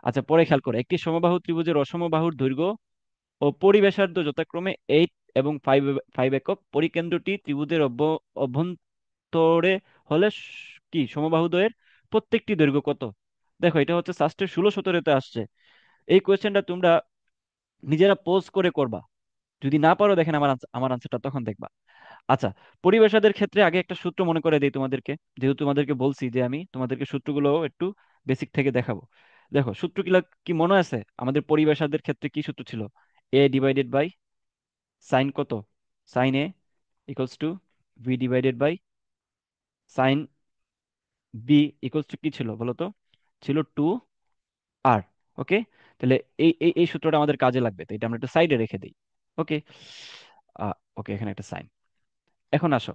আচ্ছা, পরে খেয়াল করো, একটি সমবাহু ত্রিভুজের অসমবাহুর দৈর্ঘ্য ও পরিব্যাসার্ধ যথাক্রমে 8 এবং 5 5 একক। পরিকেন্দ্রটি ত্রিভুজের অভ্যন্তরে হলে কি সমবাহুদ্বয়ের প্রত্যেকটি দৈর্ঘ্য কত? দেখো, এটা হচ্ছে শাস্ত্রের 16-17-তে আসছে। এই কোয়েশ্চেনটা তোমরা নিজেরা পোজ করে করবা। যদি না পারো, দেখেন আমার আনসারটা তখন দেখবা। আচ্ছা, পরিবেশাদের ক্ষেত্রে আগে একটা সূত্র মনে করে দিই তোমাদেরকে, যেহেতু তোমাদেরকে বলছি যে আমি তোমাদেরকে সূত্রগুলো একটু বেসিক থেকে দেখাবো। দেখো, সূত্রগুলো কি মনে আছে? আমাদের পরিবেশাদের ক্ষেত্রে কি সূত্র ছিল? এ ডিভাইডেড বাই সাইন কত, sine a equals to b divided by sine b equals to কি ছিল বলো তো? ছিল 2 আর। ওকে, তাহলে এই এই এই সূত্রটা আমাদের কাজে লাগবে, তো এটা আমরা একটু সাইডে রেখে দিই। ওকে, ওকে, এখানে একটা সাইন। এখন আসো,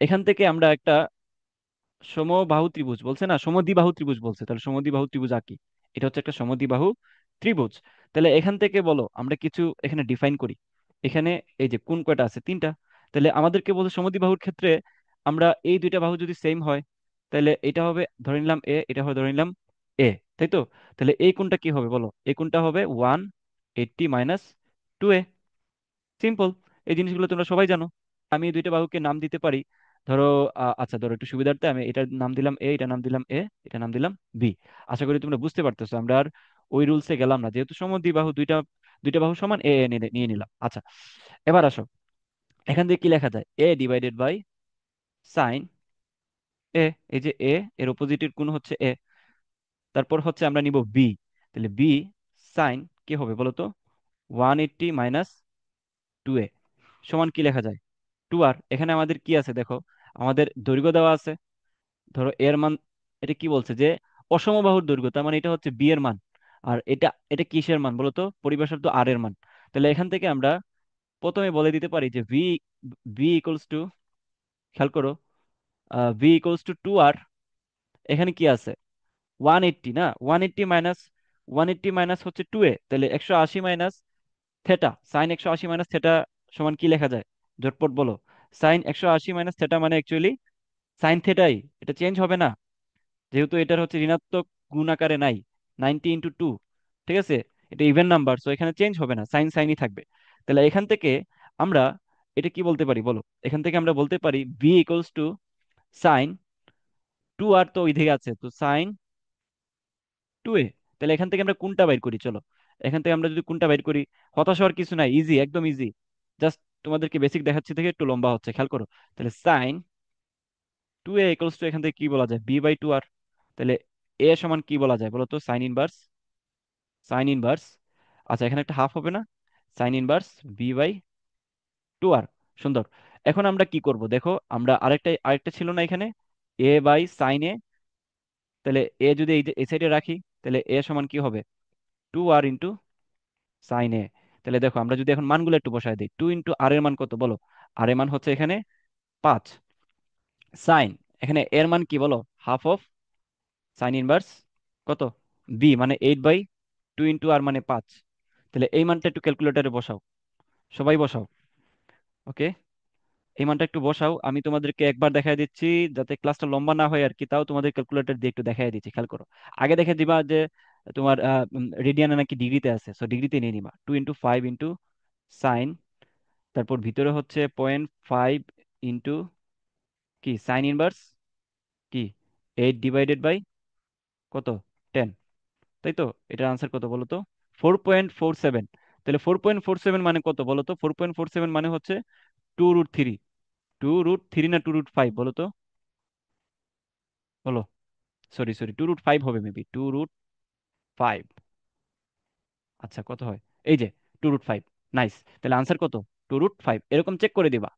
এখান থেকে আমরা একটা সমবাহু ত্রিভুজ বলছে না, সমদ্বিবাহু ত্রিভুজ বলছে, তাহলে সমদ্বিবাহু ত্রিভুজ আঁকি। এটা হচ্ছে একটা সমদ্বিবাহু ত্রিভুজ। তাহলে এখান থেকে বলো আমরা কিছু এখানে ডিফাইন করি। এখানে এই যে কোণ কয়টা আছে? 3টা। তাহলে আমাদেরকে বলছে সমদ্বিবাহুর ক্ষেত্রে আমরা এই দুইটা বাহু যদি সেম হয়, তাহলে এটা হবে ধরে নিলাম এ, এটা হবে ধরে নিলাম এ, তাই তো? তাহলে এই কোণটা কি হবে বলো? এই কোণটা হবে 180 - 2a। সিম্পল। এই জিনিসগুলো তোমরা সবাই জানো। আমি এই দুইটা বাহুকে নাম দিতে পারি। ধরো, আচ্ছা, ধরো একটু সুবিধার্থে আমি এটার নাম দিলাম এ, এটার নাম দিলাম এ, এটার নাম দিলাম বি। আশা করি তোমরা বুঝতে পারতেছো, আমরা আর ওই রুলসে গেলাম না, যেহেতু সমদ্বিবাহু দুইটা, দুইটা বাহু সমান, এ এ নিয়ে নিয়ে নিলাম। আচ্ছা, এবার আসো, এখান থেকে কি লেখা যায়? এ ডিভাইডেড বাই সাইন এ। এই যে এ, এর অপোজিটের কোণ হচ্ছে এ। তারপর হচ্ছে আমরা নিব বি। তাহলে বি সাইন কি হবে বলো তো? 180 - 2a সমান কি লেখা যায়? 2 আর। এখানে আমাদের কি আছে দেখো, আমাদের দৈর্ঘ্য দেওয়া আছে। ধরো এর মান, এটা কি বলছে যে অসমবাহুর দৈর্ঘ্য, তার মানে এটা হচ্ছে বি এর মান। আর এটা এটা কিসের মান বলো তো? পরিবেশের তো আর এর মান। তাহলে এখান থেকে আমরা প্রথমে বলে দিতে পারি যে ভি ভি ইকুয়ালস টু, খেয়াল করো, ভি ইকুয়ালস টু 2 আর। এখানে কি আছে? 180, না? 180 - 180 হচ্ছে 2a, তাহলে 180 minus theta, sine 180 minus theta সমান কি লেখা যায়? ঝটপট বলো। সাইন 180 মাইনাস থেটা মানে অ্যাকচুয়ালি সাইন থেটাই, এটা চেঞ্জ হবে না, যেহেতু এটার হচ্ছে ঋণাত্মক গুণ আকারে নাই, 90 × 2। ঠিক আছে, এটা ইভেন নাম্বার, সো এখানে চেঞ্জ হবে না, সাইন সাইনই থাকবে। তাহলে এখান থেকে আমরা এটা কি বলতে পারি বলো? এখান থেকে আমরা বলতে পারি বি ইকুয়ালস টু সাইন 2 আর, তো ওই দিকে আছে, তো সাইন 2a। তাহলে এখান থেকে আমরা কোনটা বাইর করি চলো। এখান থেকে আমরা যদি কোনটা বাইর করি, হতাশ হওয়ার কিছু নাই, ইজি, একদম ইজি। জাস্ট তোমাদেরকে বেসিক দেখাচ্ছি থেকে একটু লম্বা হচ্ছে, খেয়াল করো। তাহলে সাইন 2a ইকুয়ালস টু, এখান থেকে কি বলা যায়? b/2r। তাহলে এ সমান কি বলা যায় বলো তো? সাইন ইনভার্স, সাইন ইনভার্স, আচ্ছা এখানে একটা হাফ হবে না? Sign inverse b/2r। সুন্দর। এখন আমরা কি করব দেখো, আমরা আরেকটা আরেকটা ছিল না এখানে, a/sin a। তাহলে এ যদি এই সাইডে রাখি, তাহলে এ সমান কি হবে? 2r × sin a। তাহলে দেখো, আমরা যদি এখন মানগুলো একটু বসায় দিই, 2 × আর এর মান কত বলো? আর এর মান হচ্ছে এখানে 5। সাইন, এখানে এর মান কি বলো? হাফ অফ সাইন ইনভার্স কত? বি, মানে 8/2 × আর মানে 5। তাহলে এই মানটা একটু ক্যালকুলেটরে বসাও, সবাই বসাও। ওকে, এই মানটা একটু বসাও, আমি তোমাদেরকে একবার দেখাই দিচ্ছি, যাতে ক্লাসটা লম্বা না হয় আর কি, তাও তোমাদের ক্যালকুলেটর দিয়ে একটু দেখাই দিচ্ছি, খেয়াল করো। আগে দেখে দিবা যে তোমার রেডিয়ানে নাকি ডিগ্রিতে আছে, সো ডিগ্রিতে নিয়ে নিবা। 2 × 5 × সাইন, তারপর ভিতরে হচ্ছে 0.5 ইন্টু কি সাইন ইনভার্স কি 8 ডিভাইডেড বাই কত? 10, তাই তো? এটার আনসার কত বলো তো? 4.47। তাহলে 4.47 মানে কত বলো তো? 4.47 মানে হচ্ছে 2√3। 2√3 না 2√5 বলো তো? বলো। সরি সরি, 2√5 হবে মেবি, 2√5। আচ্ছা, কত হয়? এই যে 2√5। নাইস। তাহলে আনসার কত? 2√5, এরকম চেক করে দিবা।